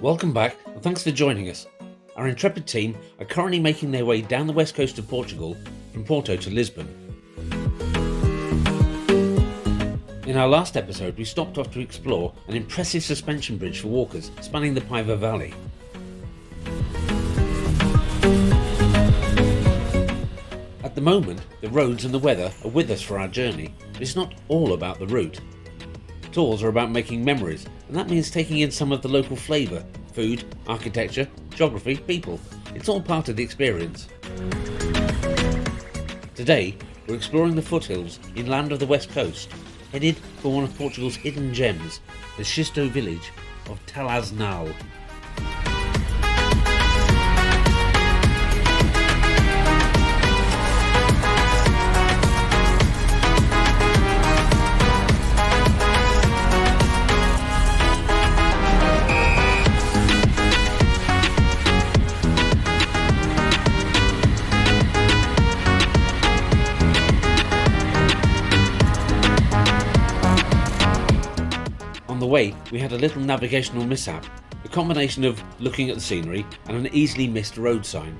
Welcome back and thanks for joining us. Our intrepid team are currently making their way down the west coast of Portugal from Porto to Lisbon. In our last episode we stopped off to explore an impressive suspension bridge for walkers spanning the Paiva Valley. At the moment the roads and the weather are with us for our journey, but it's not all about the route. Tours are about making memories, and that means taking in some of the local flavour, food, architecture, geography, people. It's all part of the experience. Today, we're exploring the foothills inland of the west coast, headed for one of Portugal's hidden gems, the Xisto village of Talasnal. On the way, we had a little navigational mishap, a combination of looking at the scenery and an easily missed road sign.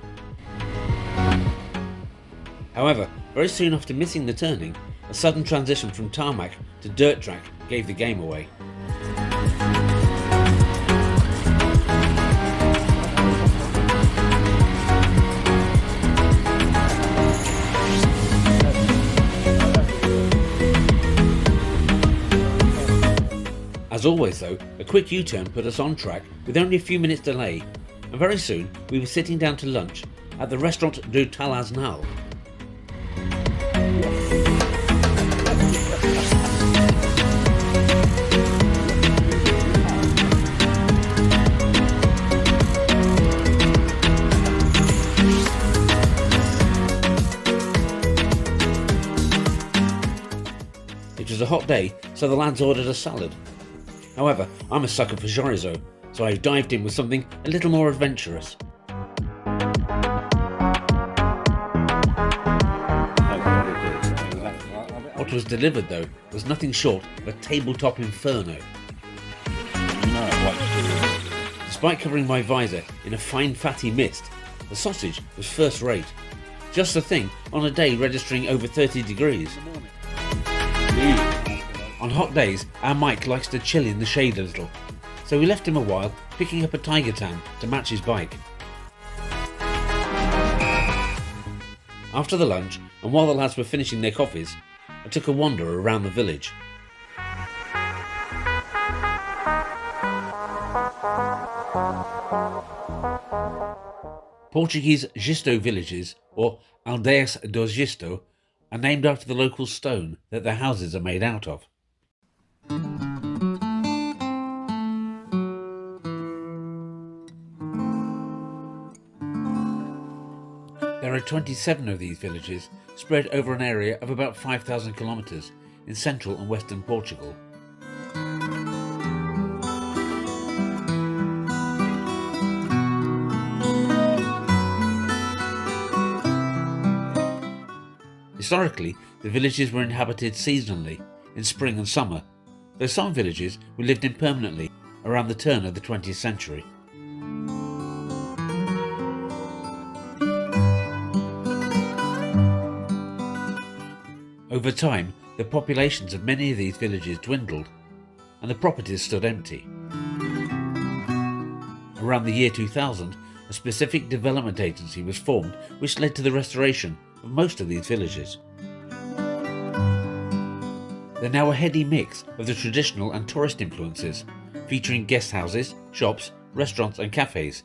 However, very soon after missing the turning, a sudden transition from tarmac to dirt track gave the game away. As always though, a quick U-turn put us on track with only a few minutes delay, and very soon we were sitting down to lunch at the Restaurant do Talasnal. It was a hot day, so the lads ordered a salad. However, I'm a sucker for chorizo, so I dived in with something a little more adventurous. What was delivered though was nothing short of a tabletop inferno. Despite covering my visor in a fine fatty mist, the sausage was first rate. Just the thing on a day registering over 30 degrees. On hot days, our Mike likes to chill in the shade a little, so we left him a while picking up a tiger tan to match his bike. After the lunch, and while the lads were finishing their coffees, I took a wander around the village. Portuguese Xisto villages, or aldeias do Xisto, are named after the local stone that their houses are made out of. There are 27 of these villages spread over an area of about 5,000 kilometres in central and western Portugal. Historically, the villages were inhabited seasonally, in spring and summer, though some villages were lived in permanently around the turn of the 20th century. Over time, the populations of many of these villages dwindled, and the properties stood empty. Around the year 2000, a specific development agency was formed which led to the restoration of most of these villages. They're now a heady mix of the traditional and tourist influences, featuring guest houses, shops, restaurants and cafes,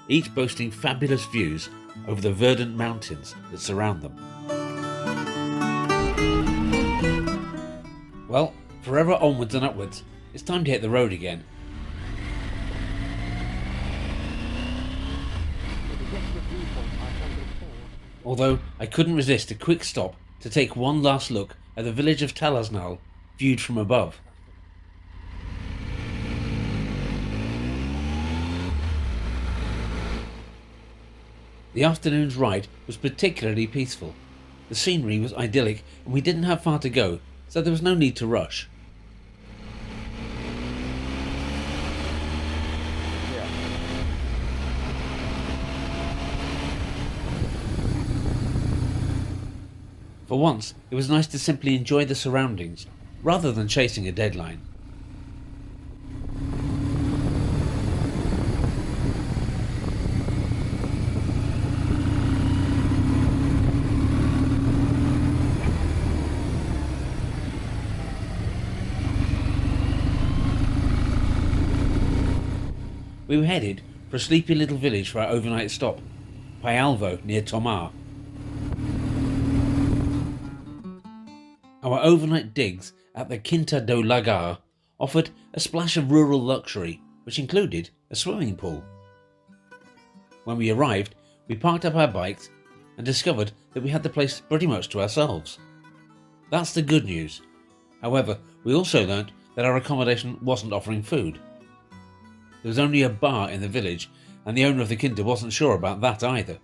each boasting fabulous views over the verdant mountains that surround them. Well, forever onwards and upwards, it's time to hit the road again. Although I couldn't resist a quick stop to take one last look at the village of Talasnal, viewed from above. The afternoon's ride was particularly peaceful. The scenery was idyllic and we didn't have far to go, so there was no need to rush. For once, it was nice to simply enjoy the surroundings, rather than chasing a deadline. We were headed for a sleepy little village for our overnight stop, Paialvo near Tomar. Our overnight digs at the Quinta do Lagar offered a splash of rural luxury, which included a swimming pool. When we arrived, we parked up our bikes and discovered that we had the place pretty much to ourselves. That's the good news. However, we also learnt that our accommodation wasn't offering food. There was only a bar in the village, and the owner of the Quinta wasn't sure about that either.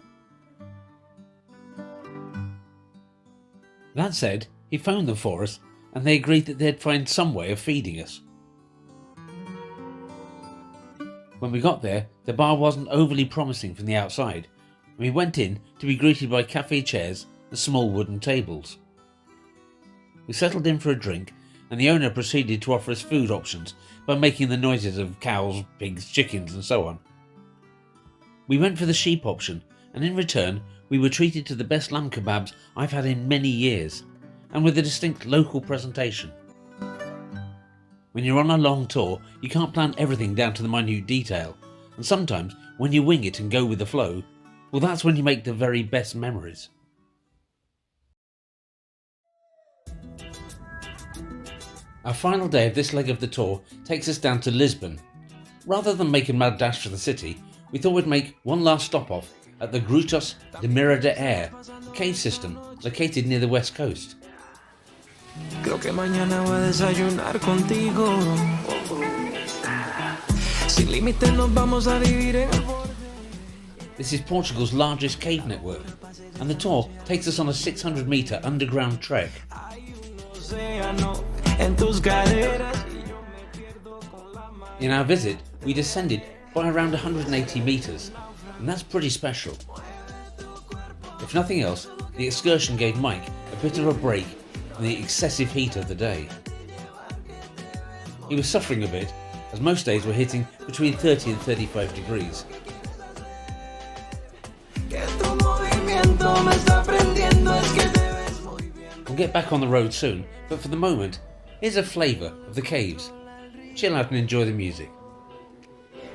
That said, he phoned them for us, and they agreed that they'd find some way of feeding us. When we got there, the bar wasn't overly promising from the outside, and we went in to be greeted by cafe chairs and small wooden tables. We settled in for a drink, and the owner proceeded to offer us food options by making the noises of cows, pigs, chickens and so on. We went for the sheep option, and in return we were treated to the best lamb kebabs I've had in many years, and with a distinct local presentation. When you're on a long tour, you can't plan everything down to the minute detail, and sometimes when you wing it and go with the flow, well, that's when you make the very best memories. Our final day of this leg of the tour takes us down to Lisbon. Rather than make a mad dash for the city, we thought we'd make one last stop off at the Grutas de Mira de Aire, a cave system located near the west coast. Creo que mañana voy a desayunar contigo. Sin límites nos vamos a dividir en el borde. This is Portugal's largest cave network, and the tour takes us on a 600-metre underground trek. In our visit, we descended by around 180 metres, and that's pretty special. If nothing else, the excursion gave Mike a bit of a break from the excessive heat of the day. He was suffering a bit, as most days were hitting between 30 and 35 degrees. We'll get back on the road soon, but for the moment, here's a flavour of the caves. Chill out and enjoy the music.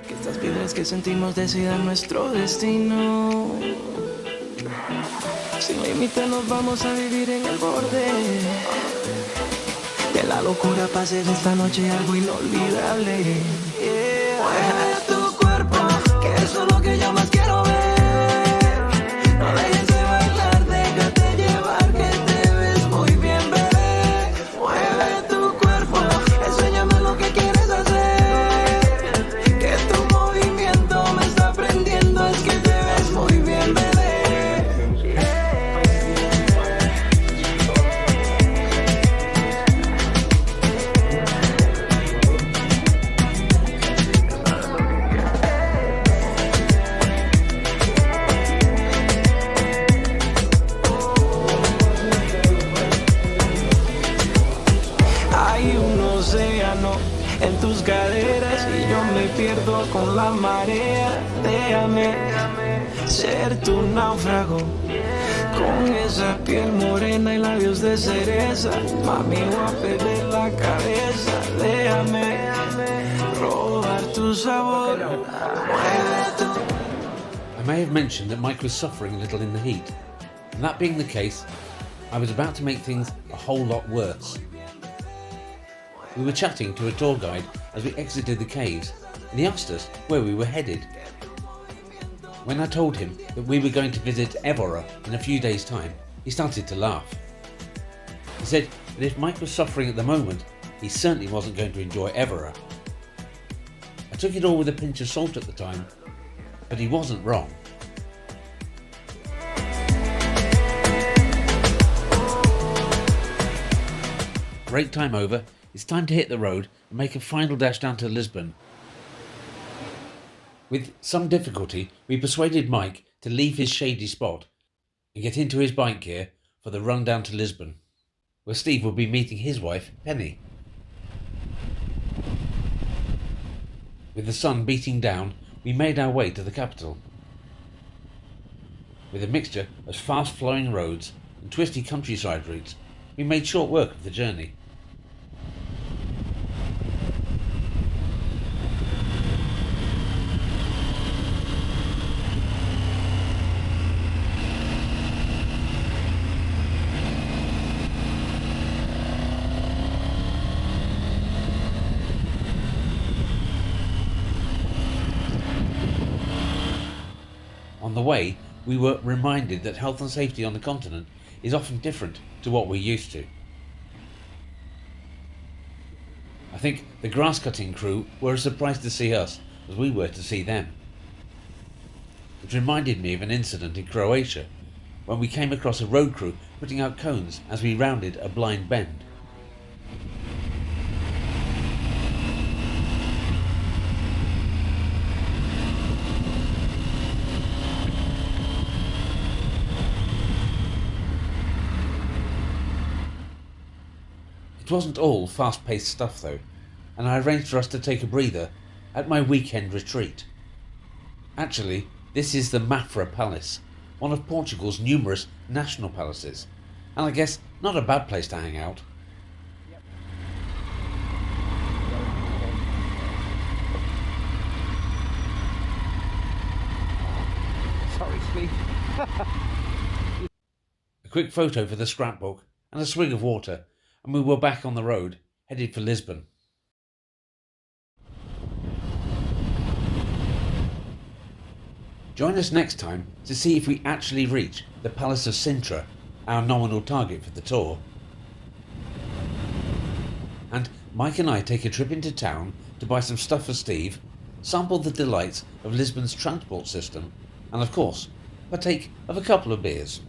Que estas vibras que sentimos decidan nuestro destino. Sin límite nos vamos a vivir en el borde. Que la locura pase esta noche algo inolvidable. Mueve tu cuerpo, que eso es lo que yo más quiero ver. No dejes de bailar, déjate llevar, que te ves muy bien, bebé. Mueve tu cuerpo, enséñame lo que quieres hacer. Que tu movimiento me está prendiendo, es que te ves muy bien, bebé. En tus caderas y yo me pierdo con la marea. Déjame ser tu náufrago, con esa piel morena y labios de cereza. Mami, voy a perder la cabeza. Déjame robar tu sabor. Mueve tu... I may have mentioned that Mike was suffering a little in the heat, and that being the case, I was about to make things a whole lot worse. We were chatting to a tour guide as we exited the caves, and he asked us where we were headed. When I told him that we were going to visit Évora in a few days' time, he started to laugh. He said that if Mike was suffering at the moment, he certainly wasn't going to enjoy Évora. I took it all with a pinch of salt at the time, but he wasn't wrong. Break time over, it's time to hit the road and make a final dash down to Lisbon. With some difficulty, we persuaded Mike to leave his shady spot and get into his bike gear for the run down to Lisbon, where Steve will be meeting his wife, Penny. With the sun beating down, we made our way to the capital. With a mixture of fast-flowing roads and twisty countryside routes, we made short work of the journey. On the way, we were reminded that health and safety on the continent is often different to what we're used to. I think the grass-cutting crew were as surprised to see us as we were to see them. It reminded me of an incident in Croatia, when we came across a road crew putting out cones as we rounded a blind bend. It wasn't all fast-paced stuff though, and I arranged for us to take a breather at my weekend retreat. Actually, this is the Mafra Palace, one of Portugal's numerous national palaces, and I guess not a bad place to hang out. Sorry, Steve. A quick photo for the scrapbook and a swig of water, and we were back on the road, headed for Lisbon. Join us next time to see if we actually reach the Palace of Sintra, our nominal target for the tour. And Mike and I take a trip into town to buy some stuff for Steve, sample the delights of Lisbon's transport system, and of course, partake of a couple of beers.